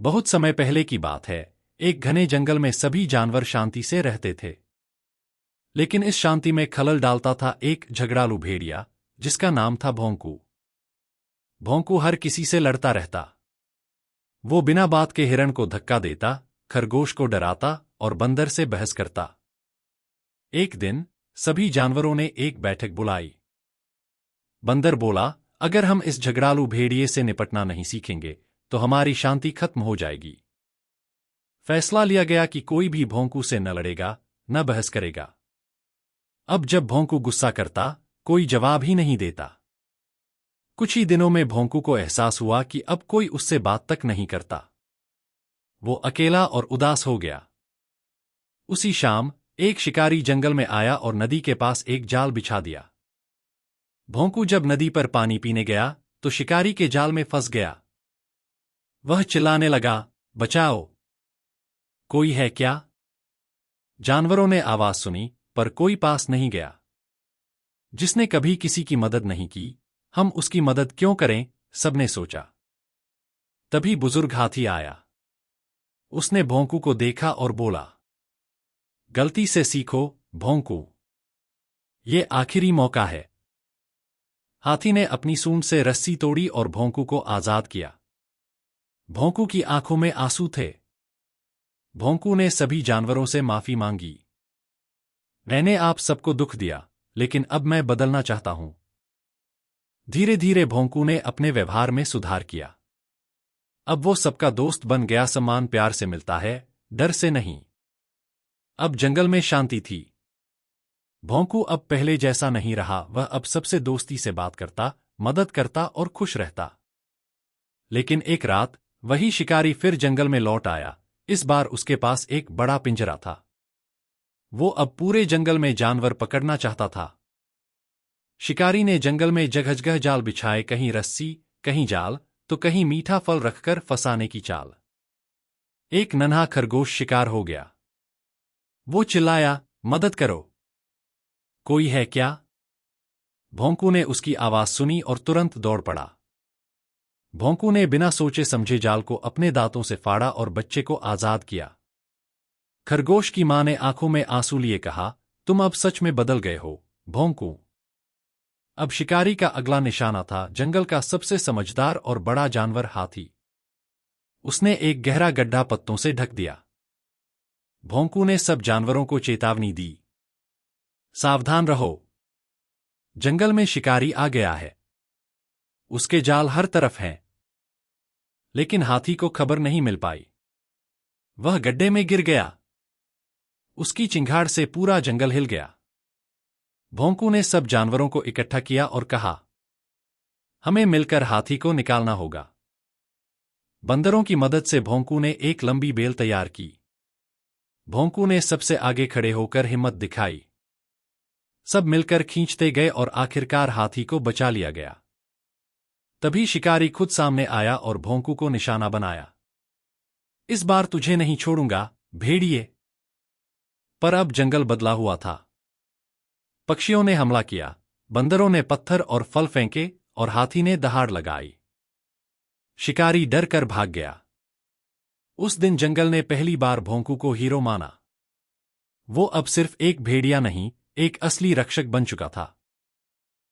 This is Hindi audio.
बहुत समय पहले की बात है। एक घने जंगल में सभी जानवर शांति से रहते थे। लेकिन इस शांति में खलल डालता था एक झगड़ालू भेड़िया, जिसका नाम था भोंकू। भोंकू हर किसी से लड़ता रहता। वो बिना बात के हिरण को धक्का देता, खरगोश को डराता और बंदर से बहस करता। एक दिन सभी जानवरों ने एक बैठक बुलाई। बंदर बोला, अगर हम इस झगड़ालू भेड़िए से निपटना नहीं सीखेंगे तो हमारी शांति खत्म हो जाएगी। फैसला लिया गया कि कोई भी भोंकू से न लड़ेगा, न बहस करेगा। अब जब भोंकू गुस्सा करता, कोई जवाब ही नहीं देता। कुछ ही दिनों में भोंकू को एहसास हुआ कि अब कोई उससे बात तक नहीं करता। वो अकेला और उदास हो गया। उसी शाम एक शिकारी जंगल में आया और नदी के पास एक जाल बिछा दिया। भोंकू जब नदी पर पानी पीने गया तो शिकारी के जाल में फंस गया। वह चिल्लाने लगा, बचाओ! कोई है क्या? जानवरों ने आवाज सुनी, पर कोई पास नहीं गया। जिसने कभी किसी की मदद नहीं की, हम उसकी मदद क्यों करें? सबने सोचा। तभी बुजुर्ग हाथी आया। उसने भोंकू को देखा और बोला, गलती से सीखो भोंकू, ये आखिरी मौका है। हाथी ने अपनी सूंड से रस्सी तोड़ी और भोंकू को आजाद किया। भोंकू की आंखों में आंसू थे। भोंकू ने सभी जानवरों से माफी मांगी। मैंने आप सबको दुख दिया, लेकिन अब मैं बदलना चाहता हूं। धीरे धीरे भोंकू ने अपने व्यवहार में सुधार किया। अब वो सबका दोस्त बन गया, सम्मान प्यार से मिलता है, डर से नहीं। अब जंगल में शांति थी। भोंकू अब पहले जैसा नहीं रहा, वह अब सबसे दोस्ती से बात करता, मदद करता और खुश रहता। लेकिन एक रात वही शिकारी फिर जंगल में लौट आया। इस बार उसके पास एक बड़ा पिंजरा था। वो अब पूरे जंगल में जानवर पकड़ना चाहता था। शिकारी ने जंगल में जगह जाल बिछाए, कहीं रस्सी, कहीं जाल, तो कहीं मीठा फल रखकर फंसाने की चाल। एक नन्हा खरगोश शिकार हो गया। वो चिल्लाया, मदद करो! कोई है क्या? भोंकू ने उसकी आवाज सुनी और तुरंत दौड़ पड़ा। भोंकू ने बिना सोचे समझे जाल को अपने दांतों से फाड़ा और बच्चे को आजाद किया। खरगोश की मां ने आंखों में आंसू लिए कहा, तुम अब सच में बदल गए हो भोंकू। अब शिकारी का अगला निशाना था जंगल का सबसे समझदार और बड़ा जानवर हाथी। उसने एक गहरा गड्ढा पत्तों से ढक दिया। भोंकू ने सब जानवरों को चेतावनी दी, सावधान रहो, जंगल में शिकारी आ गया है। उसके जाल हर तरफ हैं। लेकिन हाथी को खबर नहीं मिल पाई। वह गड्ढे में गिर गया। उसकी चिंगाड़ से पूरा जंगल हिल गया। भोंकू ने सब जानवरों को इकट्ठा किया और कहा, हमें मिलकर हाथी को निकालना होगा। बंदरों की मदद से भोंकू ने एक लंबी बेल तैयार की। भोंकू ने सबसे आगे खड़े होकर हिम्मत दिखाई। सब मिलकर खींचते गए और आखिरकार हाथी को बचा लिया गया। तभी शिकारी खुद सामने आया और भोंकू को निशाना बनाया। इस बार तुझे नहीं छोड़ूंगा भेड़िए। पर अब जंगल बदला हुआ था। पक्षियों ने हमला किया, बंदरों ने पत्थर और फल फेंके और हाथी ने दहाड़ लगाई। शिकारी डर कर भाग गया। उस दिन जंगल ने पहली बार भोंकू को हीरो माना। वो अब सिर्फ एक भेड़िया नहीं, एक असली रक्षक बन चुका था।